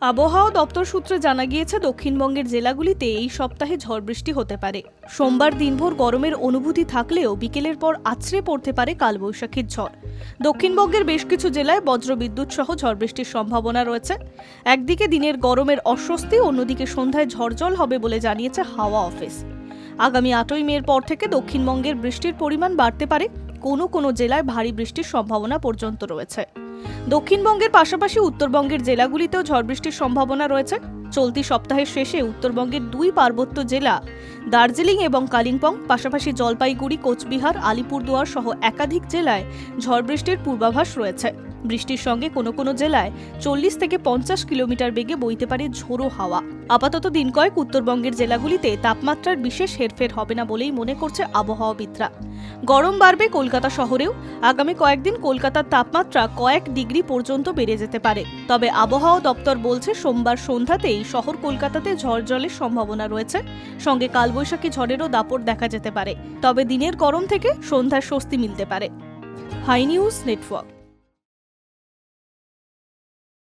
আবহাওয়া দপ্তর সূত্রে জানা গিয়েছে, দক্ষিণবঙ্গের জেলাগুলিতে এই সপ্তাহে ঝড় বৃষ্টি হতে পারে। সোমবার দিনভর গরমের অনুভূতি থাকলেও বিকেলের পর আছড়ে পড়তে পারে কালবৈশাখীর ঝড়। দক্ষিণবঙ্গের বেশ কিছু জেলায় বজ্রবিদ্যুৎ সহ ঝড় বৃষ্টির সম্ভাবনা রয়েছে। একদিকে দিনের গরমের অস্বস্তি, অন্যদিকে সন্ধ্যায় ঝড়জল হবে বলে জানিয়েছে হাওয়া অফিস। আগামী 8ই মের পর থেকে দক্ষিণবঙ্গের বৃষ্টির পরিমাণ বাড়তে পারে। কোনো কোনো জেলায় ভারী বৃষ্টির সম্ভাবনা পর্যন্ত রয়েছে। দক্ষিণবঙ্গের পাশাপাশি উত্তরবঙ্গের জেলাগুলিতেও ঝড় বৃষ্টির সম্ভাবনা রয়েছে। চলতি সপ্তাহের শেষে উত্তরবঙ্গের 2 পার্বত্য জেলা দার্জিলিং এবং কালিম্পং, পাশাপাশি জলপাইগুড়ি, কোচবিহার, আলিপুরদুয়ার সহ একাধিক জেলায় ঝড় বৃষ্টির পূর্বাভাস রয়েছে। বৃষ্টির সঙ্গে কোনো কোনো জেলায় 40 থেকে 50 কিলোমিটার বেগে বইতে পারে ঝোড়ো হাওয়া। আপাতত দিন কয়েক উত্তরবঙ্গের জেলাগুলিতে তাপমাত্রার বিশেষ হেরফের হবে না বলেই মনে করছে আবহাওয়াবিদরা। গরম বাড়বে কলকাতা শহরেও। আগামী কয়েকদিন কলকাতার তাপমাত্রা কয়েক ডিগ্রি পর্যন্ত বেড়ে যেতে পারে। তবে আবহাওয়া দপ্তর বলছে, সোমবার সন্ধ্যাতেই শহর কলকাতাতে ঝড় জলের সম্ভাবনা রয়েছে। সঙ্গে কালবৈশাখী ঝড়েরও দাপট দেখা যেতে পারে। তবে দিনের গরম থেকে সন্ধ্যার স্বস্তি মিলতে পারে। Hi News network.